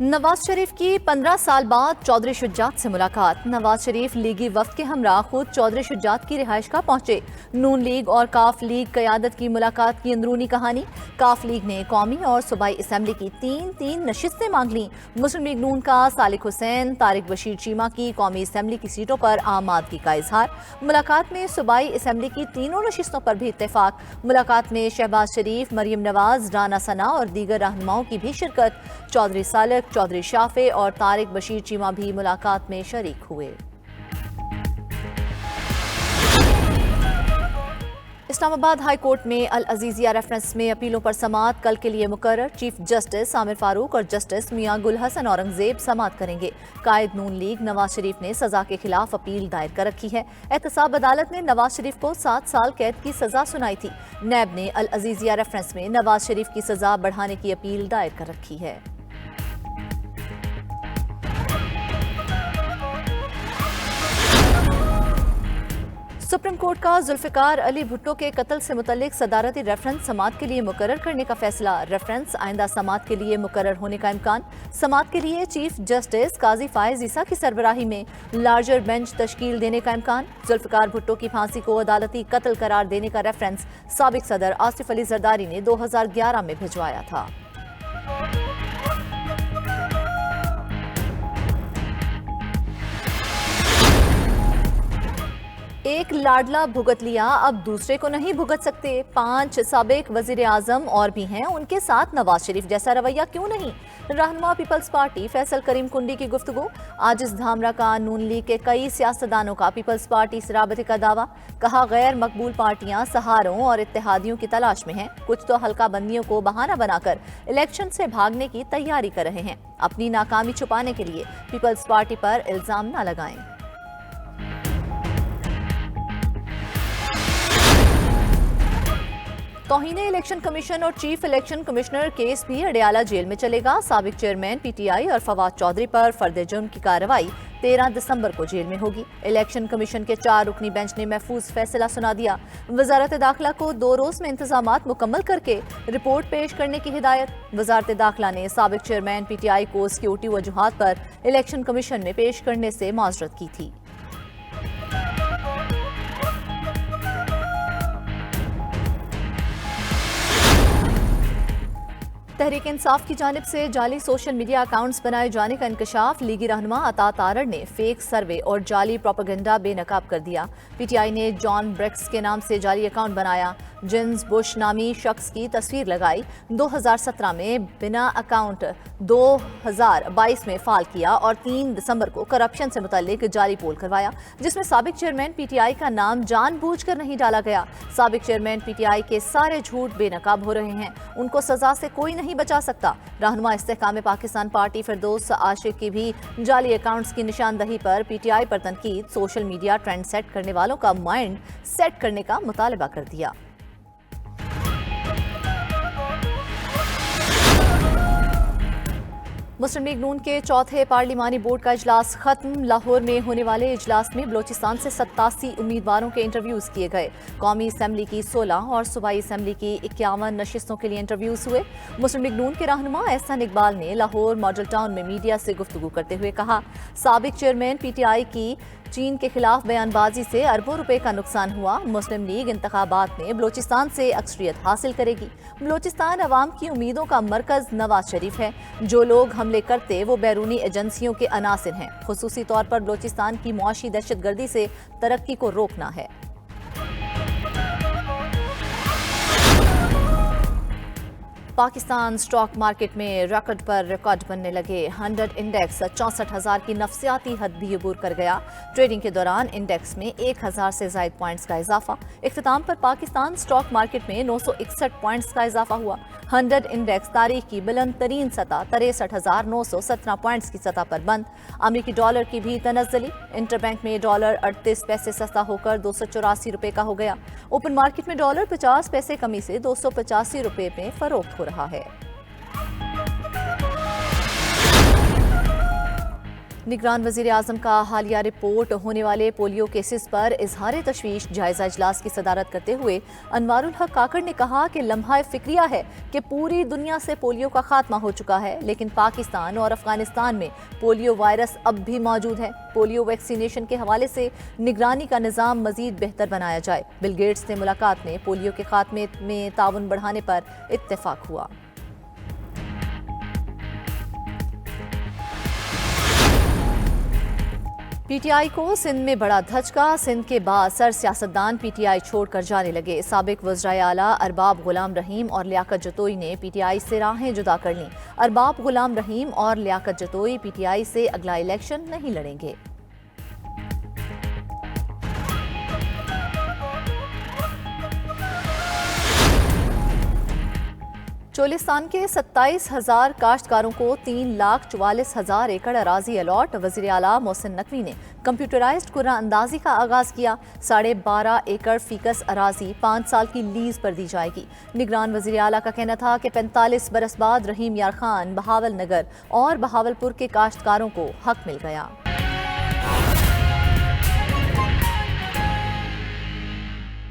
नवाज शरीफ की 15 साल बाद चौधरी शुजात से मुलाकात। नवाज शरीफ लीगी वफ्द के हमरा खुद चौधरी शुजात की रिहाइश का पहुंचे। नून लीग और काफ लीग क़यादत की मुलाकात की अंदरूनी कहानी। काफ लीग ने कौमी और सूबाई असम्बली की तीन नशिस्तें मांग लीं। मुस्लिम लीग नून का सालिक हुसैन, तारिक बशीर चीमा की कौमी असम्बली की सीटों पर आमादगी का इजहार। मुलाकात में सूबाई असम्बली की तीनों नशिस्तों पर भी इत्तेफाक। मुलाकात में शहबाज शरीफ, मरियम नवाज, राना सना और दीगर रहनुमाओं की भी शिरकत। चौधरी सालिक, चौधरी शाफे और तारिक बशीर चीमा भी मुलाकात में शरीक हुए। इस्लामाबाद हाई कोर्ट में अल अजीजिया रेफरेंस में अपीलों पर समाअत कल के लिए मुकर्रर। चीफ जस्टिस आमिर फारूक और जस्टिस मियां गुल हसन औरंगजेब समाअत करेंगे। कायद नून लीग नवाज शरीफ ने सजा के खिलाफ अपील दायर कर रखी है। एहतसाब अदालत ने नवाज शरीफ को 7 साल कैद की सजा सुनाई थी। नैब ने अल अजीजिया रेफरेंस में नवाज शरीफ की सजा बढ़ाने की अपील दायर कर रखी है। सुप्रीम कोर्ट का जुल्फिकार अली भुट्टो के कत्ल से मुतल्लिक सदारती रेफरेंस समाअत के लिए मुकर्रर करने का फैसला। रेफरेंस आइंदा समाअत के लिए मुकर्रर होने का इम्कान। समाअत के लिए चीफ जस्टिस काजी फायज ईसा की सरबराही में लार्जर बेंच तश्कील देने का इम्कान। जुल्फिकार भुट्टो की फांसी को अदालती कत्ल करार देने का रेफरेंस साबिक सदर आसिफ अली जरदारी ने 2011 में भिजवाया था। एक लाडला भुगत लिया, अब दूसरे को नहीं भुगत सकते। 5 साबिक वजीर आजम और भी हैं, उनके साथ नवाज शरीफ जैसा रवैया क्यों नहीं। रहनुमा पीपल्स पार्टी फैसल करीम कुंडी की गुफ्तगू। आजिज धामरा का नून लीग के कई सियासतदानों का पीपल्स पार्टी से राबते का दावा। कहा गैर मकबूल पार्टियां सहारों और इत्तेहादियों की तलाश में हैं। कुछ तो हल्का बंदियों को बहाना बनाकर इलेक्शन से भागने की तैयारी कर रहे हैं। अपनी नाकामी छुपाने के लिए पीपल्स पार्टी पर इल्जाम न लगाएं। तौहीने इलेक्शन कमीशन और चीफ इलेक्शन कमिश्नर केस भी अडियाला जेल में चलेगा। साबिक चेयरमैन पीटीआई और फवाद चौधरी पर फर्द जुर्म की कार्रवाई 13 दिसंबर को जेल में होगी। इलेक्शन कमीशन के 4 रुकनी बेंच ने महफूज फैसला सुना दिया। वजारत दाखिला को 2 रोज में इंतजामात मुकम्मल करके रिपोर्ट पेश करने की हिदायत। वजारत दाखिला ने साबिक चेयरमैन पीटीआई को सिक्योरिटी वजूहात पर इलेक्शन कमीशन में पेश करने से माजरत की थी। तहरीक इंसाफ की जानिब से जाली सोशल मीडिया अकाउंट्स बनाए जाने का इंकशाफ। लीगी रहनुमा अता तारड़ ने फेक सर्वे और जाली प्रोपेगेंडा बेनकाब कर दिया। पीटीआई ने जॉन ब्रेक्स के नाम से जाली अकाउंट बनाया। जिन्स बुश नामी शख्स की तस्वीर लगाई। 2017 में बिना अकाउंट 2022 में फाल किया और 3 दिसंबर को करप्शन से मुतल्लिक जाली पोल करवाया, जिसमें साबिक चेयरमैन पीटीआई का नाम जानबूझकर नहीं डाला गया। साबिक चेयरमैन पीटीआई के सारे झूठ बेनकाब हो रहे हैं, उनको सजा से कोई नहीं बचा सकता। रहनुमा इस्तेहकाम पाकिस्तान पार्टी फिरदौस आशिक की भी जाली अकाउंट्स की निशानदही पर पीटीआई पर तनकीद। सोशल मीडिया ट्रेंड सेट करने वालों का माइंड सेट करने का मुतालबा कर दिया। मुस्लिम लीग नून के चौथे पार्लिमानी बोर्ड का इजलास खत्म। लाहौर में होने वाले इजलास में बलोचिस्तान से 87 उम्मीदवारों के इंटरव्यूज किए गए। कौमी असम्बली की 16 और सूबाई असम्बली की 51 नशिस्तों के लिए इंटरव्यूज हुए। मुस्लिम लीग नून के रहनुमा एहसन इकबाल ने लाहौर मॉडल टाउन में मीडिया से गुफ्तगू करते हुए कहा, साबिक चेयरमैन पीटीआई की चीन के खिलाफ बयानबाजी से अरबों रुपए का नुकसान हुआ। मुस्लिम लीग इंतखाबात में बलोचिस्तान से अक्सरियत हासिल करेगी। बलोचिस्तान अवाम की उम्मीदों का मरकज नवाज शरीफ है। जो लोग हमले करते वो बैरूनी एजेंसियों के अनासिर हैं। खुसूसी तौर पर बलोचिस्तान की मुआशी दहशतगर्दी से तरक्की को रोकना है। पाकिस्तान स्टॉक मार्केट में रिकॉर्ड पर रिकॉर्ड बनने लगे। 100 इंडेक्स 64,000 की नफसियाती हद भी अबूर कर गया। ट्रेडिंग के दौरान इंडेक्स में 1,000 से ज्यादा पॉइंट्स का इजाफा। इख्तिताम पर पाकिस्तान स्टॉक मार्केट में 961 पॉइंट्स का इजाफा हुआ। 100 इंडेक्स तारीख की बुलंद तरीन सतह 63,917 पॉइंट्स की सतह पर बंद। अमरीकी डॉलर की भी तनज़्ज़ुली। इंटरबैंक में डॉलर 38 पैसे सस्ता होकर 284 रुपए का हो गया। ओपन मार्केट में डॉलर 50 पैसे कमी से 285 रुपए में फरोख्त हो रहा है। निगरान वज़ीर आज़म का हालिया रिपोर्ट होने वाले पोलियो केसेस पर इजहार तशवीश जायजा इजलास की सदारत करते हुए अनवारुल हक काकड़ ने कहा कि लम्हा फिक्रिया है कि पूरी दुनिया से पोलियो का खात्मा हो चुका है, लेकिन पाकिस्तान और अफगानिस्तान में पोलियो वायरस अब भी मौजूद है। पोलियो वैक्सीनेशन के हवाले से निगरानी का निज़ाम मजीद बेहतर बनाया जाए। बिल गेट्स से मुलाकात में पोलियो के खात्मे में ताउन बढ़ाने पर इत्तेफाक हुआ। पीटीआई को सिंध में बड़ा धचका। सिंध के बाद सर सियासतदान पीटीआई छोड़कर जाने लगे। साबिक वज़ीर आला अरबाब गुलाम रहीम और लियाकत जतोई ने पीटीआई से राहें जुदा कर लीं। अरबाब गुलाम रहीम और लियाकत जतोई पीटीआई से अगला इलेक्शन नहीं लड़ेंगे। चोलिस्तान के 27,000 काश्तकारों को 3,44,000 एकड़ अराजी अलॉट। वज़ीर आला मोहसिन नकवी ने कंप्यूटराइज्ड कुर्रा अंदाजी का आगाज किया। 12.5 एकड़ फीकस अराजी 5 साल की लीज पर दी जाएगी। निगरान वज़ीर आला का कहना था कि 45 बरस बाद रहीम यार खान, बहावल नगर और बहावलपुर के काश्तकारों को हक मिल गया।